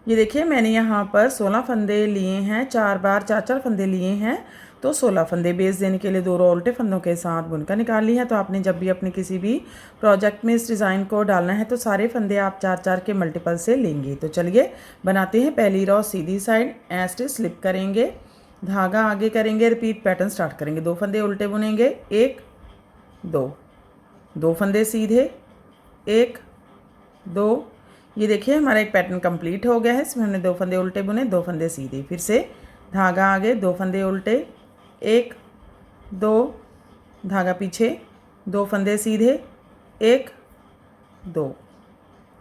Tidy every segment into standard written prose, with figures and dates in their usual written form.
ये देखिए मैंने यहाँ पर 16 फंदे लिए हैं, 4 बार 4-4 फंदे लिए हैं, तो 16 फंदे बेस देने के लिए 2 रो उल्टे फंदों के साथ बुनकर निकाल ली है। तो आपने जब भी अपने किसी भी प्रोजेक्ट में इस डिज़ाइन को डालना है तो सारे फंदे आप 4-4 के मल्टीपल से लेंगे। तो चलिए बनाते हैं। पहली रो सीधी साइड ऐसे स्लिप करेंगे, धागा आगे करेंगे, रिपीट पैटर्न स्टार्ट करेंगे। 2 फंदे उल्टे बुनेंगे, 1 2, 2 फंदे सीधे, 1 2। ये देखिए हमारा एक पैटर्न कंप्लीट हो गया है। इसमें हमने 2 फंदे उल्टे बुने, 2 फंदे सीधे, फिर से धागा आगे, 2 फंदे उल्टे, 1 2, धागा पीछे, 2 फंदे सीधे, 1 2,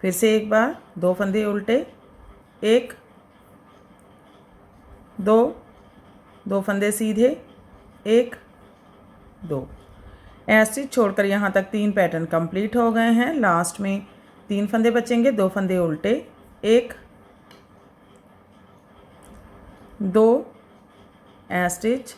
फिर से एक बार 2 फंदे उल्टे, 1 2, 2 फंदे सीधे, 1 2। ऐसे छोड़कर यहाँ तक 3 पैटर्न कंप्लीट हो गए हैं। लास्ट में 3 फंदे बचेंगे, 2 फंदे उल्टे, 1 2 स्टिच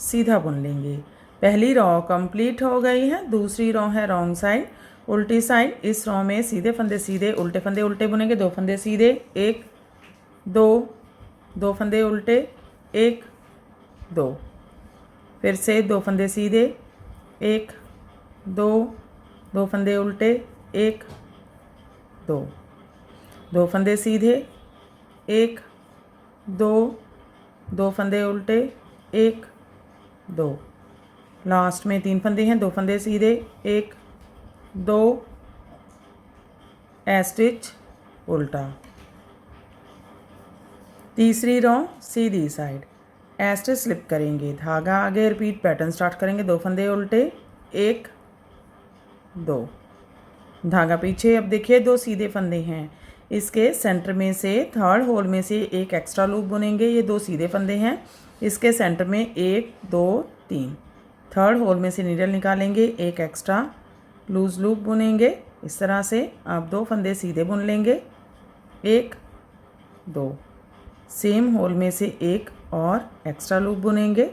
सीधा बुन लेंगे। पहली रो कंप्लीट हो गई है। दूसरी रो है रॉन्ग साइड, उल्टी साइड। इस रो में सीधे फंदे सीधे, उल्टे फंदे उल्टे बुनेंगे, 2 फंदे सीधे, 1 2, 2 फंदे उल्टे, 1 2, फिर से 2 फंदे सीधे, 1 2, 2 फंदे उल्टे, 1 2, 2 फंदे सीधे, 1 2, 2 फंदे उल्टे, 1 2। लास्ट में 3 फंदे हैं, 2 फंदे सीधे, 1 2 स्टिच उल्टा। तीसरी रो सीधी साइड स्टिच स्लिप करेंगे, धागा आगे, रिपीट पैटर्न स्टार्ट करेंगे। 2 फंदे उल्टे, 1 2, धागा पीछे। अब देखिए 2 सीधे फंदे हैं, इसके सेंटर में से थर्ड होल में से एक एक्स्ट्रा लूप बुनेंगे। ये 2 सीधे फंदे हैं, इसके सेंटर में 1 2 3, थर्ड होल में से नीडल निकालेंगे, एक एक्स्ट्रा लूज लूप बुनेंगे। इस तरह से आप 2 फंदे सीधे बुन लेंगे, 1 2, सेम होल में से एक और एक्स्ट्रा लूप बुनेंगे।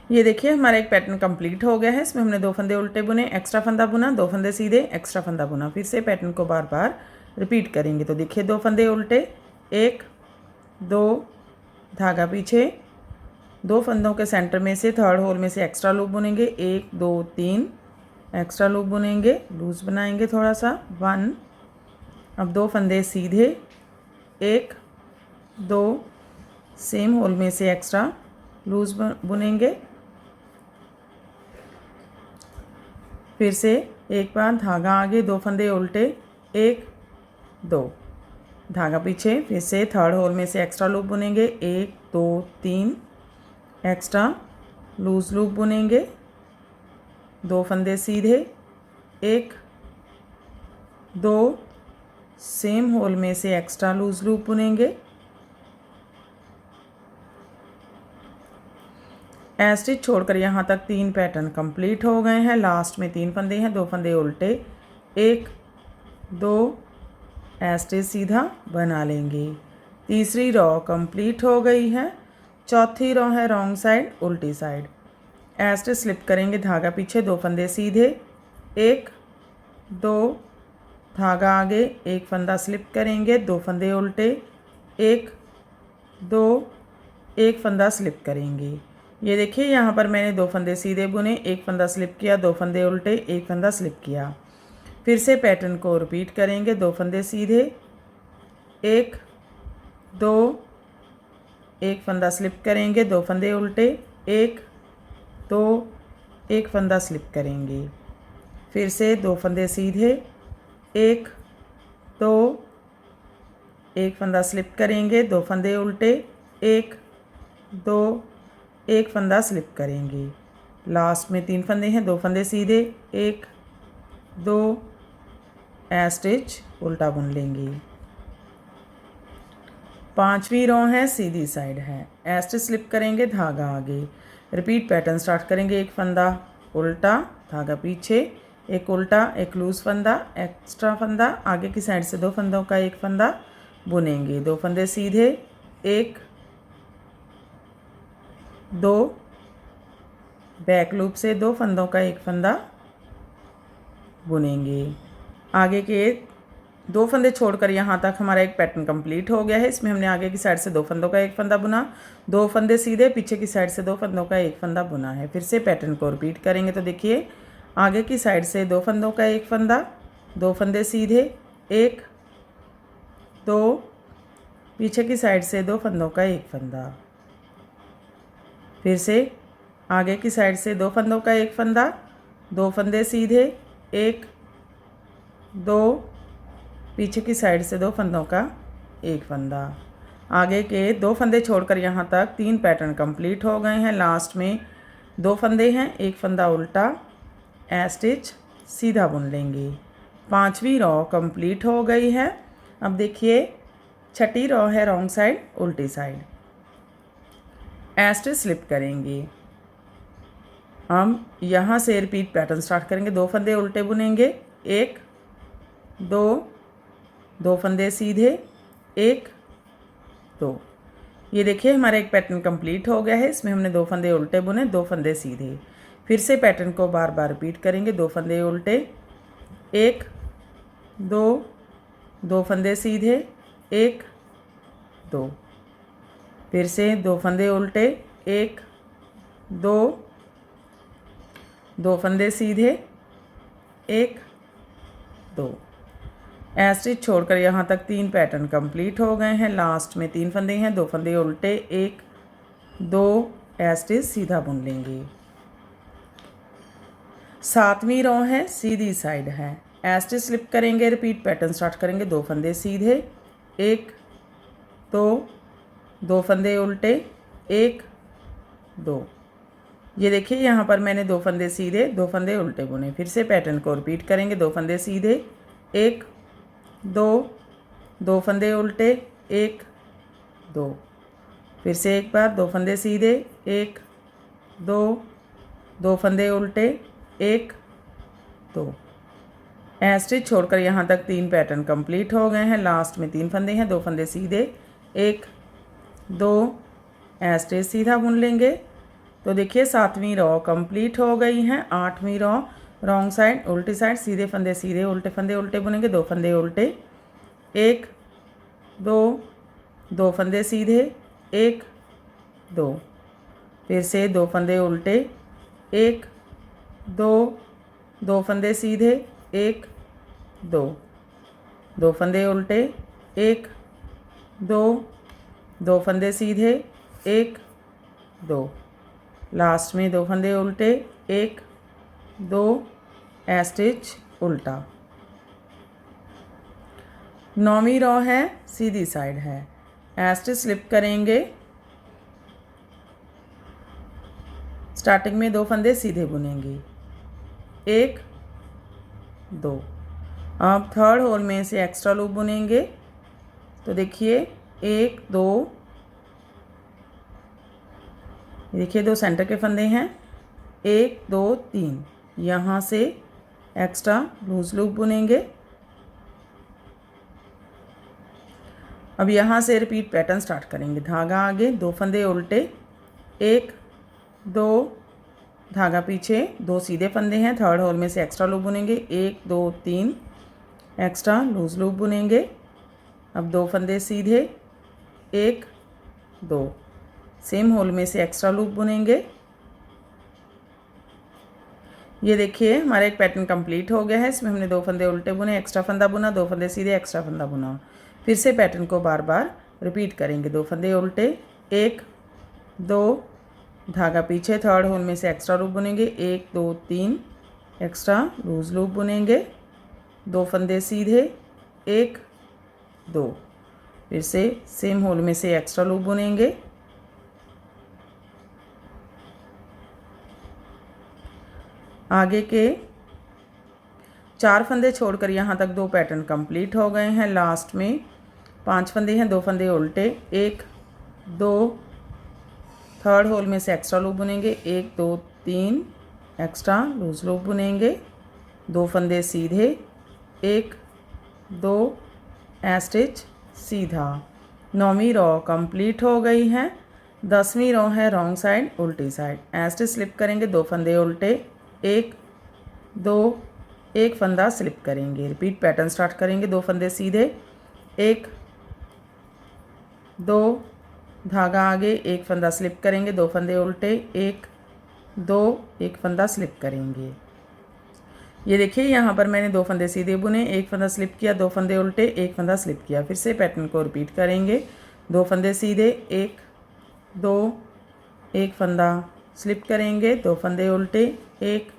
ये देखिए हमारा एक पैटर्न कंप्लीट हो गया है। इसमें हमने 2 फंदे उल्टे बुने, एक्स्ट्रा फंदा बुना, 2 फंदे सीधे, एक्स्ट्रा फंदा बुना। फिर से पैटर्न को बार बार रिपीट करेंगे। तो देखिए 2 फंदे उल्टे, 1 2, धागा पीछे, 2 फंदों के सेंटर में से थर्ड होल में से एक्स्ट्रा लूप बुनेंगे, 1 2 3 एक्स्ट्रा लूप बुनेंगे, लूज बनाएंगे थोड़ा सा, 1। अब 2 फंदे सीधे, 1 2, सेम होल में से एक्स्ट्रा लूज बुनेंगे। फिर से एक बार धागा आगे, 2 फंदे उल्टे, 1 2, धागा पीछे, फिर से थर्ड होल में से एक्स्ट्रा लूप बुनेंगे, 1 2 3 एक्स्ट्रा लूज लूप बुनेंगे, 2 फंदे सीधे, 1 2, सेम होल में से एक्स्ट्रा लूज लूप बुनेंगे। स्टिच छोड़कर यहाँ तक 3 पैटर्न कंप्लीट हो गए हैं। लास्ट में 3 फंदे हैं, 2 फंदे उल्टे, 1 2 स्टिच सीधा बना लेंगे। तीसरी रो कंप्लीट हो गई है। चौथी रो है रॉन्ग साइड, उल्टी साइड। स्टिच स्लिप करेंगे, धागा पीछे, 2 फंदे सीधे, 1 2, धागा आगे, एक फंदा स्लिप करेंगे, 2 फंदे उल्टे, 1 2, एक फंदा स्लिप करेंगे। ये देखिए यहाँ पर मैंने 2 फंदे सीधे बुने, एक फंदा स्लिप किया, 2 फंदे उल्टे, एक फंदा स्लिप किया। फिर से पैटर्न को रिपीट करेंगे। 2 फंदे सीधे, 1 2, एक फंदा स्लिप करेंगे, 2 फंदे उल्टे, 1 2, एक फंदा स्लिप करेंगे। फिर से 2 फंदे सीधे, 1 2, एक फंदा स्लिप करेंगे, 2 फंदे उल्टे, 1 2, एक फंदा स्लिप करेंगे। लास्ट में 3 फंदे हैं, 2 फंदे सीधे, 1 2 स्टिच उल्टा बुन लेंगे। पांचवी रो है सीधी साइड है, स्टिच स्लिप करेंगे, धागा आगे, रिपीट पैटर्न स्टार्ट करेंगे। एक फंदा उल्टा, धागा पीछे, एक उल्टा, एक लूज फंदा, एक्स्ट्रा फंदा, आगे की साइड से 2 फंदों का एक फंदा बुनेंगे। 2 फंदे सीधे, 1 2, बैक लूप से 2 फंदों का एक फंदा बुनेंगे। आगे के 2 फंदे छोड़कर यहाँ तक हमारा एक पैटर्न कंप्लीट हो गया है। इसमें हमने आगे की साइड से 2 फंदों का एक फंदा बुना, 2 फंदे सीधे, पीछे की साइड से 2 फंदों का एक फंदा बुना है। फिर से पैटर्न को रिपीट करेंगे तो देखिए आगे की साइड से 2 फंदों का एक फंदा, 2 फंदे सीधे, 1 2, पीछे की साइड से 2 फंदों का एक फंदा। फिर से आगे की साइड से 2 फंदों का एक फंदा, 2 फंदे सीधे, 1 2, पीछे की साइड से 2 फंदों का एक फंदा। आगे के 2 फंदे छोड़कर यहाँ तक 3 पैटर्न कंप्लीट हो गए हैं। लास्ट में 2 फंदे हैं, एक फंदा उल्टा स्टिच सीधा बुन लेंगे। 5वीं रॉ कंप्लीट हो गई है। अब देखिए 6ठी रॉ है रॉन्ग साइड उल्टी साइड, स्टिच स्लिप करेंगे। हम यहाँ से रिपीट पैटर्न स्टार्ट करेंगे। 2 फंदे उल्टे बुनेंगे, 1 2, 2 फंदे सीधे, 1 2। ये देखिए हमारा एक पैटर्न कंप्लीट हो गया है। इसमें हमने 2 फंदे उल्टे बुने, 2 फंदे सीधे। फिर से पैटर्न को बार बार रिपीट करेंगे। 2 फंदे उल्टे, 1 2, 2 फंदे सीधे, 1 2। फिर से 2 फंदे उल्टे, 1 2, 2 फंदे सीधे, 1 2। स्टिच छोड़कर यहाँ तक 3 पैटर्न कंप्लीट हो गए हैं। लास्ट में 3 फंदे हैं, 2 फंदे उल्टे, 1 2 स्टिच सीधा बुन लेंगे। 7वीं रॉ है सीधी साइड है, स्टिच स्लिप करेंगे। रिपीट पैटर्न स्टार्ट करेंगे। 2 फंदे सीधे, 1 2, 2 फंदे उल्टे, 1 2। ये देखिए यहाँ पर मैंने 2 फंदे सीधे, 2 फंदे उल्टे बुने। फिर से पैटर्न को रिपीट करेंगे। 2 फंदे सीधे, 1 2, 2 फंदे उल्टे, 1 2। फिर से एक बार 2 फंदे सीधे, 1 2, 2 फंदे उल्टे, 1 2। स्टिच छोड़कर यहाँ तक 3 पैटर्न कंप्लीट हो गए हैं। लास्ट में 3 फंदे हैं, 2 फंदे सीधे, 1 2 स्टिच सीधा बुन लेंगे। तो देखिए 7वीं रॉ कंप्लीट हो गई हैं। 8वीं रॉ रॉन्ग साइड उल्टी साइड, सीधे फंदे सीधे, उल्टे फंदे उल्टे बुनेंगे। 2 फंदे उल्टे, 1 2, 2 फंदे सीधे, 1 2। फिर से 2 फंदे उल्टे, 1 2, 2 फंदे सीधे, 1 2, 2 फंदे उल्टे, 1 2, 2 फंदे सीधे, 1 2। लास्ट में 2 फंदे उल्टे, 1 2 स्टिच उल्टा। 9वीं रॉ है सीधी साइड है, स्टिच स्लिप करेंगे। स्टार्टिंग में 2 फंदे सीधे बुनेंगे, 1 2। अब थर्ड होल में से एक्स्ट्रा लूप बुनेंगे। तो देखिए 1 2, देखिए 2 सेंटर के फंदे हैं, 1 2 3। यहाँ से एक्स्ट्रा लूज लूप बुनेंगे। अब यहाँ से रिपीट पैटर्न स्टार्ट करेंगे। धागा आगे, 2 फंदे उल्टे, 1 2, धागा पीछे, 2 सीधे फंदे हैं। थर्ड होल में से एक्स्ट्रा लूप बुनेंगे, 1 2 3 एक्स्ट्रा लूज लूप बुनेंगे। अब 2 फंदे सीधे, 1 2, सेम होल में से एक्स्ट्रा लूप बुनेंगे। ये देखिए हमारा एक पैटर्न कंप्लीट हो गया है। इसमें हमने 2 फंदे उल्टे बुने, एक्स्ट्रा फंदा बुना, 2 फंदे सीधे, एक्स्ट्रा फंदा बुना। फिर से पैटर्न को बार बार रिपीट करेंगे। 2 फंदे उल्टे, 1 2, धागा पीछे, थर्ड होल में से एक्स्ट्रा लूप बुनेंगे, 1 2 3 एक्स्ट्रा लूज लूप बुनेंगे। 2 फंदे सीधे, 1 2। फिर से सेम होल में से एक्स्ट्रा लूप बुनेंगे। आगे के 4 फंदे छोड़कर यहाँ तक 2 पैटर्न कंप्लीट हो गए हैं। लास्ट में 5 फंदे हैं, 2 फंदे उल्टे, 1 2, थर्ड होल में से एक्स्ट्रा लूप बुनेंगे, 1 2 3 एक्स्ट्रा लूज लूप बुनेंगे। 2 फंदे सीधे, 1 2 स्टिच सीधा। 9वीं रॉ कंप्लीट हो गई है। 10वीं रॉ है रॉन्ग साइड उल्टी साइड, स्टिच स्लिप करेंगे। 2 फंदे उल्टे, 1 2, एक फंदा स्लिप करेंगे। रिपीट पैटर्न स्टार्ट करेंगे। 2 फंदे सीधे, 1 2 धागा आगे, एक फंदा स्लिप करेंगे, 2 फंदे उल्टे, 1 2 एक फंदा स्लिप करेंगे। ये देखिए यहाँ पर मैंने 2 फंदे सीधे बुने, एक फंदा स्लिप किया, 2 फंदे उल्टे, एक फंदा स्लिप किया। फिर से पैटर्न को रिपीट करेंगे। 2 फंदे सीधे, 1 2 एक फंदा स्लिप करेंगे, 2 फंदे उल्टे, 1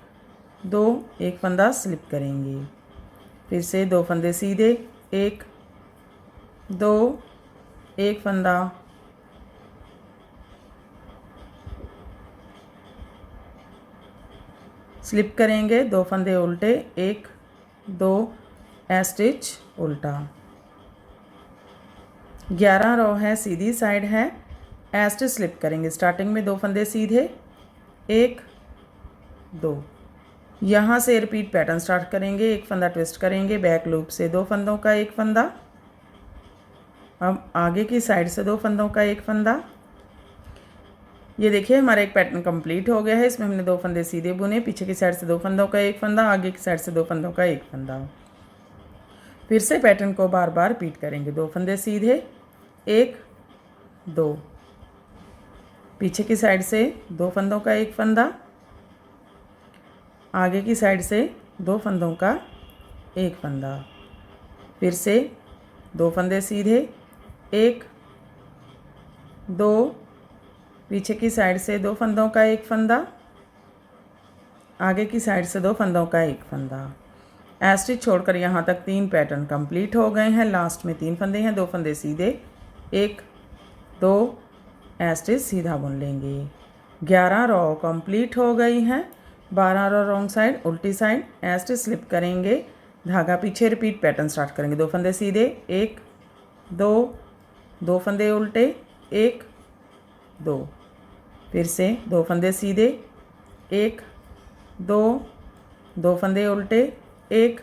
2 एक फंदा स्लिप करेंगे। फिर से 2 फंदे सीधे, 1 2 एक फंदा स्लिप करेंगे, 2 फंदे उल्टे, 1 2 स्टिच उल्टा। 11 रो है, सीधी साइड है, स्टिच स्लिप करेंगे। स्टार्टिंग में 2 फंदे सीधे, 1 2 यहाँ से रिपीट पैटर्न स्टार्ट करेंगे। एक फंदा ट्विस्ट करेंगे, बैक लूप से 2 फंदों का एक फंदा, अब आगे की साइड से 2 फंदों का एक फंदा। ये देखिए हमारा एक पैटर्न कंप्लीट हो गया है। इसमें हमने 2 फंदे सीधे बुने, पीछे की साइड से 2 फंदों का एक फंदा, आगे की साइड से 2 फंदों का एक फंदा। फिर से पैटर्न को बार बार रिपीट करेंगे। 2 फंदे सीधे, 1 2 पीछे की साइड से 2 फंदों का एक फंदा, आगे की साइड से 2 फंदों का एक फंदा। फिर से 2 फंदे सीधे, 1 2 पीछे की साइड से 2 फंदों का एक फंदा, आगे की साइड से 2 फंदों का एक फंदा। स्टिच छोड़कर यहाँ तक 3 पैटर्न कंप्लीट हो गए हैं। लास्ट में 3 फंदे हैं, 2 फंदे सीधे, 1 2 स्टिच सीधा बुन लेंगे। 11 रो कंप्लीट हो गई हैं। 12 रो रॉन्ग साइड, उल्टी साइड, स्टिच स्लिप करेंगे, धागा पीछे, रिपीट पैटर्न स्टार्ट करेंगे। 2 फंदे सीधे, 1 2 2 फंदे उल्टे, 1 2 फिर से 2 फंदे सीधे, 1 2 2 फंदे उल्टे, 1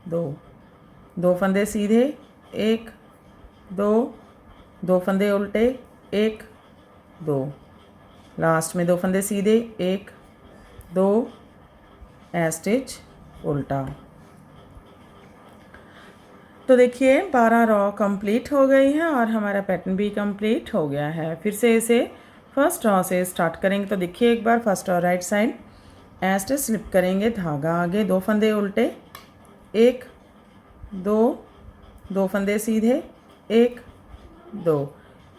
2 2 फंदे सीधे, 1 2 2 फंदे उल्टे, 1 2 लास्ट में 2 फंदे सीधे, 1 2 स्टिच उल्टा। तो देखिए 12 रो कंप्लीट हो गई है और हमारा पैटर्न भी कंप्लीट हो गया है। फिर से इसे फर्स्ट रो से स्टार्ट करेंगे। तो देखिए एक बार first row right side, stitch slip करेंगे, धागा आगे, 2 फंदे उल्टे, 1 2 2 फंदे सीधे, 1 2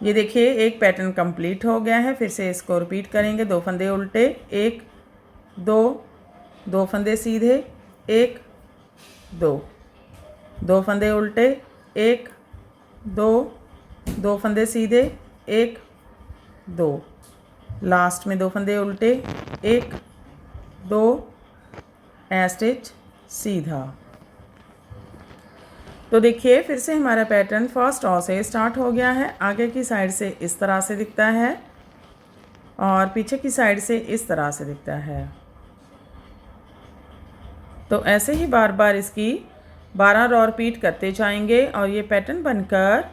ये देखिए एक पैटर्न कंप्लीट हो गया है। फिर से इसको रिपीट करेंगे। 2 फंदे उल्टे, 1 2 2 फंदे सीधे, 1 2 2 फंदे उल्टे, 1 2 2 फंदे सीधे, 1 2 लास्ट में 2 फंदे उल्टे, 1 2 स्टिच सीधा। तो देखिए फिर से हमारा पैटर्न फर्स्ट रो से स्टार्ट हो गया है। आगे की साइड से इस तरह से दिखता है और पीछे की साइड से इस तरह से दिखता है। तो ऐसे ही बार बार इसकी 12 रो रिपीट करते जाएंगे और ये पैटर्न बनकर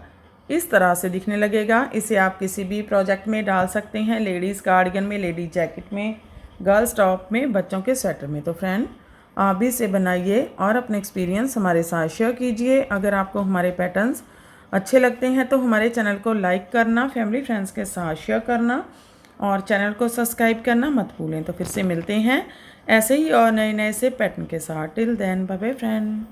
इस तरह से दिखने लगेगा। इसे आप किसी भी प्रोजेक्ट में डाल सकते हैं, लेडीज़ कार्डिगन में, लेडीज जैकेट में, गर्ल्स टॉप में, बच्चों के स्वेटर में। तो फ्रेंड आप भी इसे बनाइए और अपने एक्सपीरियंस हमारे साथ शेयर कीजिए। अगर आपको हमारे पैटर्न्स अच्छे लगते हैं तो हमारे चैनल को लाइक करना, फैमिली फ्रेंड्स के साथ शेयर करना और चैनल को सब्सक्राइब करना मत भूलें। तो फिर से मिलते हैं ऐसे ही और नए नए से पैटर्न के साथ। Till then bye bye friend.